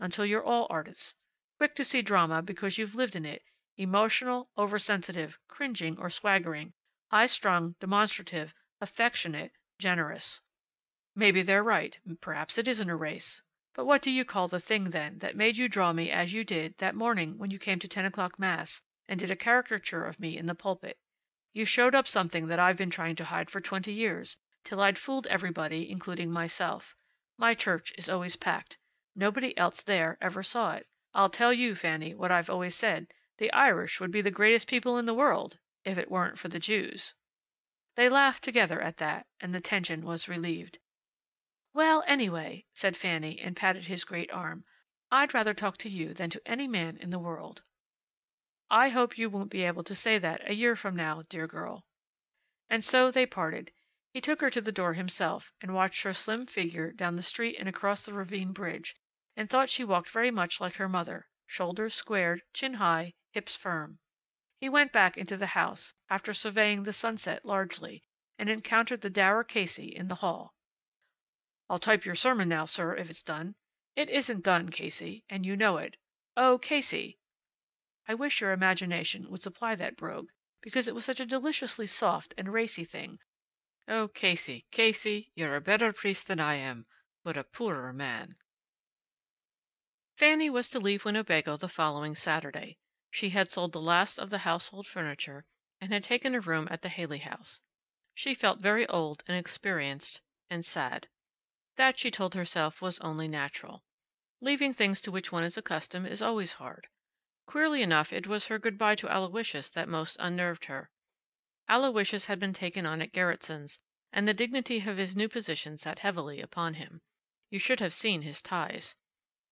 until you're all artists. Quick to see drama because you've lived in it, emotional, oversensitive, cringing or swaggering, high-strung, demonstrative, affectionate, generous. Maybe they're right. Perhaps it isn't a race. But what do you call the thing, then, that made you draw me as you did that morning when you came to 10 o'clock Mass and did a caricature of me in the pulpit? You showed up something that I've been trying to hide for 20 years, till I'd fooled everybody, including myself. My church is always packed. Nobody else there ever saw it. I'll tell you, Fanny, what I've always said. The Irish would be the greatest people in the world, if it weren't for the Jews. They laughed together at that, and the tension was relieved. Well, anyway, said Fanny, and patted his great arm, I'd rather talk to you than to any man in the world. I hope you won't be able to say that a year from now, dear girl. And so they parted. He took her to the door himself, and watched her slim figure down the street and across the ravine bridge, and thought she walked very much like her mother, shoulders squared, chin high, hips firm. He went back into the house, after surveying the sunset largely, and encountered the dour Casey in the hall. I'll type your sermon now, sir, if it's done. It isn't done, Casey, and you know it. Oh, Casey! I wish your imagination would supply that brogue, because it was such a deliciously soft and racy thing. Oh, Casey, Casey, you're a better priest than I am, but a poorer man. Fanny was to leave Winnebago the following Saturday. She had sold the last of the household furniture, and had taken a room at the Haley House. She felt very old and experienced, and sad. That, she told herself, was only natural. Leaving things to which one is accustomed is always hard. Queerly enough, it was her goodbye to Aloysius that most unnerved her. Aloysius had been taken on at Gerritson's, and the dignity of his new position sat heavily upon him. You should have seen his ties.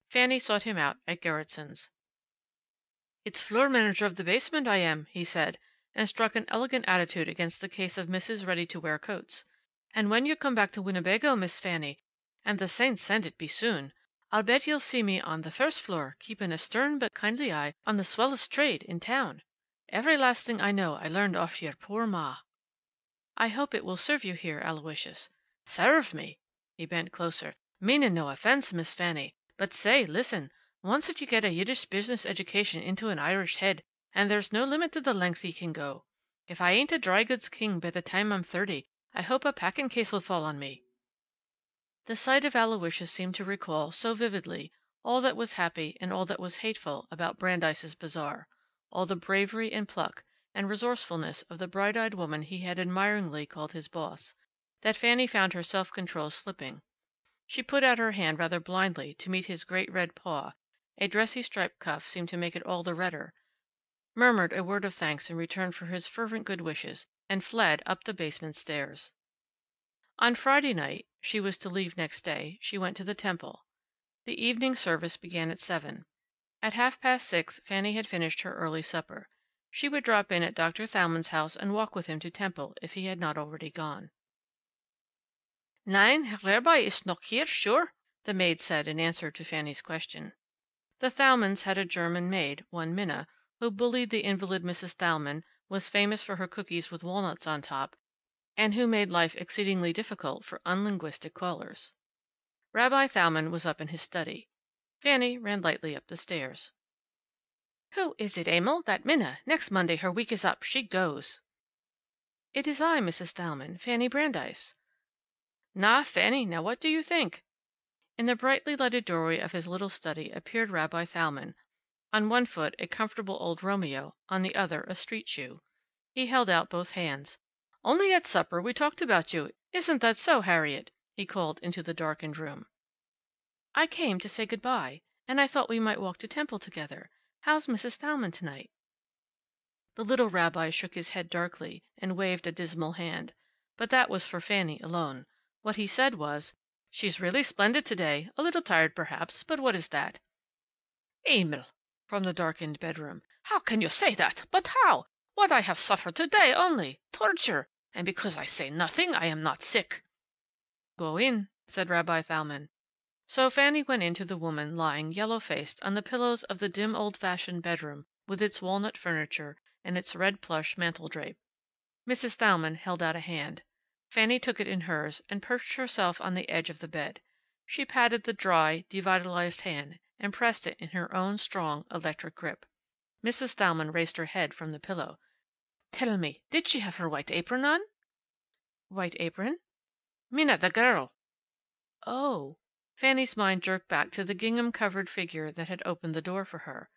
Fanny sought him out at Gerritson's. It's floor manager of the basement I am, he said, and struck an elegant attitude against the case of Mrs. Ready-to-Wear coats. And when you come back to Winnebago, Miss Fanny, and the saints send it be soon, I'll bet you'll see me on the first floor, keeping a stern but kindly eye on the swellest trade in town. Every last thing I know I learned off your poor ma. I hope it will serve you here, Aloysius. Serve me? He bent closer. Meanin' no offense, Miss Fanny. But say, listen, once that you get a Yiddish business education into an Irish head, and there's no limit to the length he can go. If I ain't a dry goods king by the time I'm 30, I hope a packing case'll fall on me. The sight of Aloysius seemed to recall, so vividly, all that was happy and all that was hateful about Brandeis' Bazaar, all the bravery and pluck and resourcefulness of the bright-eyed woman he had admiringly called his boss, that Fanny found her self-control slipping. She put out her hand rather blindly to meet his great red paw, a dressy striped cuff seemed to make it all the redder, murmured a word of thanks in return for his fervent good wishes, and fled up the basement stairs. On Friday night, she was to leave next day, she went to the temple. The evening service began at 7. At 6:30, Fanny had finished her early supper. She would drop in at Dr. Thalmann's house and walk with him to temple, if he had not already gone. Nein, Herr Rabbi ist noch hier, sure, the maid said in answer to Fanny's question. The Thalmanns had a German maid, one Minna, who bullied the invalid Mrs. Thalmann, was famous for her cookies with walnuts on top, and who made life exceedingly difficult for unlinguistic callers. Rabbi Thalmann was up in his study. Fanny ran lightly up the stairs. Who is it, Emil? That Minna. Next Monday her week is up. She goes. It is I, Mrs. Thalmann, Fanny Brandeis. Na, Fanny, now what do you think? In the brightly lighted doorway of his little study appeared Rabbi Thalmann, on one foot a comfortable old Romeo, on the other a street shoe. He held out both hands. Only at supper we talked about you. Isn't that so, Harriet? He called into the darkened room. I came to say good-bye, and I thought we might walk to temple together. How's Mrs. Thalmann tonight? The little rabbi shook his head darkly and waved a dismal hand. But that was for Fanny alone. What he said was, She's really splendid today. A little tired, perhaps, but what is that? Emil, from the darkened bedroom. How can you say that? But how? What I have suffered today only. Torture. And because I say nothing, I am not sick. Go in, said Rabbi Thalmann. So Fanny went in to the woman lying yellow-faced on the pillows of the dim old-fashioned bedroom with its walnut furniture and its red plush mantel-drape. Mrs. Thalmann held out a hand. Fanny took it in hers and perched herself on the edge of the bed. She patted the dry, devitalized hand and pressed it in her own strong, electric grip. Mrs. Thalmann raised her head from the pillow. "Tell me, did she have her white apron on?" "White apron?" "Minna, the girl." "Oh." Fanny's mind jerked back to the gingham-covered figure that had opened the door for her.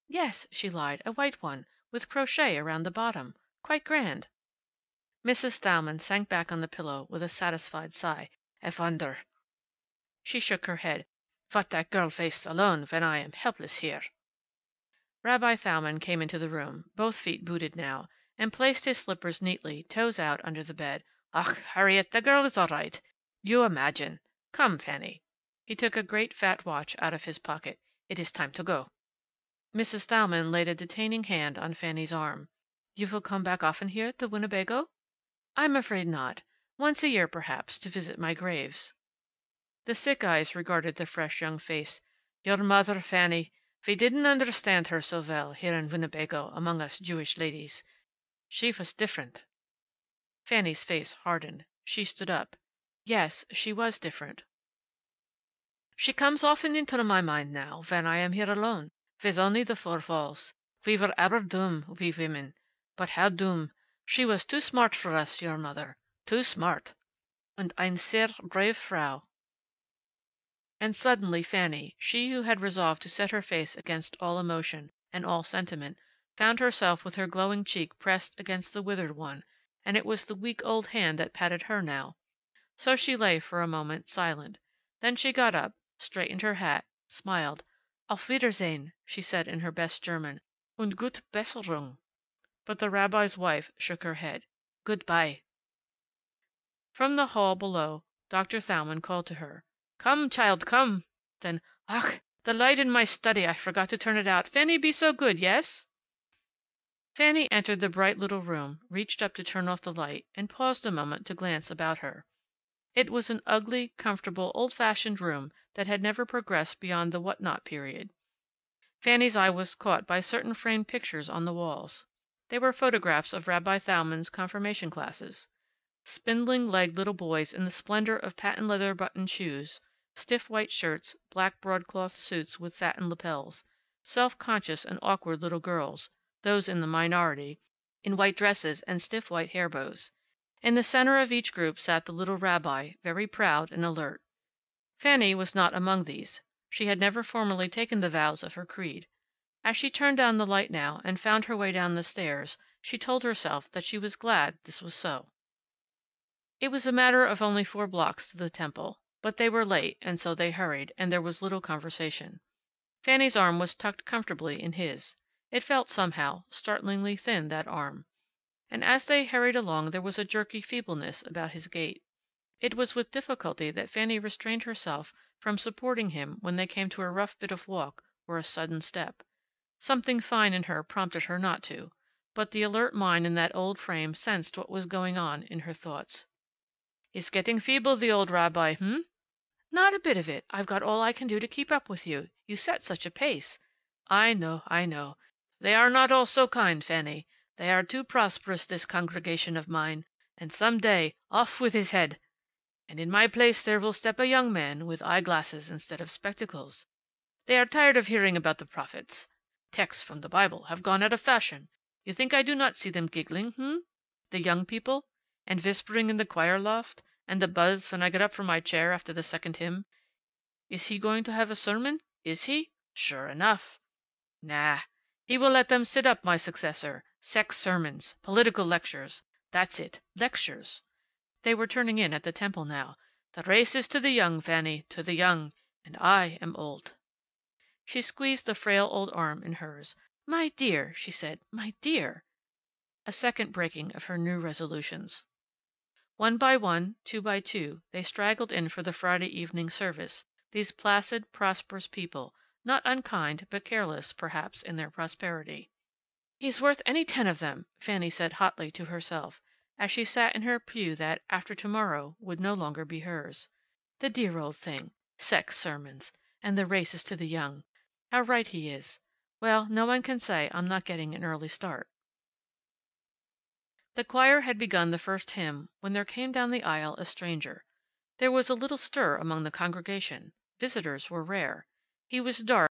"Yes," she lied, "a white one, with crochet around the bottom. Quite grand." Mrs. Thalmann sank back on the pillow with a satisfied sigh. "I wonder." She shook her head. "What that girl face alone when I am helpless here." Rabbi Thalmann came into the room, both feet booted now, and placed his slippers neatly, toes out, under the bed. "Ach, Harriet, the girl is all right. You imagine. Come, Fanny." He took a great fat watch out of his pocket. "It is time to go." Mrs. Thalmann laid a detaining hand on Fanny's arm. "You will come back often here to Winnebago?" "I'm afraid not. Once a year, perhaps, to visit my graves." The sick eyes regarded the fresh young face. "Your mother, Fanny, we didn't understand her so well here in Winnebago among us Jewish ladies. She was different." Fanny's face hardened. She stood up. Yes, she was different. "She comes often into my mind now, when I am here alone, with only the four walls. We were ever doomed, we women. But how doomed! She was too smart for us, your mother. Too smart. Und eine sehr brave Frau." And suddenly Fanny, she who had resolved to set her face against all emotion, and all sentiment, found herself with her glowing cheek pressed against the withered one, and it was the weak old hand that patted her now. So she lay for a moment, silent. Then she got up, straightened her hat, smiled. "Auf Wiedersehen," she said in her best German, "und gute Besserung." But the rabbi's wife shook her head. "Good by." From the hall below Doctor Thalmann called to her. "Come, child, come." Then, "Ach, the light in my study, I forgot to turn it out. Fanny, be so good, yes?" Fanny entered the bright little room, reached up to turn off the light, and paused a moment to glance about her. It was an ugly, comfortable, old-fashioned room that had never progressed beyond the what-not period. Fanny's eye was caught by certain framed pictures on the walls. They were photographs of Rabbi Thalmann's confirmation classes. Spindling-legged little boys in the splendor of patent leather buttoned shoes, stiff white shirts, black broadcloth suits with satin lapels, self-conscious and awkward little girls, those in the minority, in white dresses and stiff white hair bows. In the center of each group sat the little rabbi, very proud and alert. Fanny was not among these. She had never formally taken the vows of her creed. As she turned down the light now, and found her way down the stairs, she told herself that she was glad this was so. It was a matter of only 4 blocks to the temple, but they were late, and so they hurried, and there was little conversation. Fanny's arm was tucked comfortably in his. It felt, somehow, startlingly thin, that arm. And as they hurried along there was a jerky feebleness about his gait. It was with difficulty that Fanny restrained herself from supporting him when they came to a rough bit of walk or a sudden step. Something fine in her prompted her not to, but the alert mind in that old frame sensed what was going on in her thoughts. "He's getting feeble, the old rabbi, hm?" "Not a bit of it. I've got all I can do to keep up with you. You set such a pace." "I know, I know. They are not all so kind, Fanny. They are too prosperous, this congregation of mine. And some day, off with his head. And in my place there will step a young man with eyeglasses instead of spectacles. They are tired of hearing about the prophets. Texts from the Bible have gone out of fashion. You think I do not see them giggling, hm? The young people? And whispering in the choir loft? And the buzz when I get up from my chair after the second hymn? Is he going to have a sermon? Is he? Sure enough. Nah. He will let them sit up, my successor. Sex sermons. Political lectures. That's it. Lectures. They were turning in at the temple now. The race is to the young, Fanny, to the young. And I am old. She squeezed the frail old arm in hers. "My dear," she said. "My dear." A second breaking of her new resolutions. One by one, 2 by 2, they straggled in for the Friday evening service, these placid, prosperous people, not unkind, but careless, perhaps, in their prosperity. "He's worth any 10 of them," Fanny said hotly to herself, as she sat in her pew that, after tomorrow, would no longer be hers. "The dear old thing. Sex sermons. And the race is to the young. How right he is. Well, no one can say I'm not getting an early start." The choir had begun the first hymn when there came down the aisle a stranger. There was a little stir among the congregation. Visitors were rare. He was dark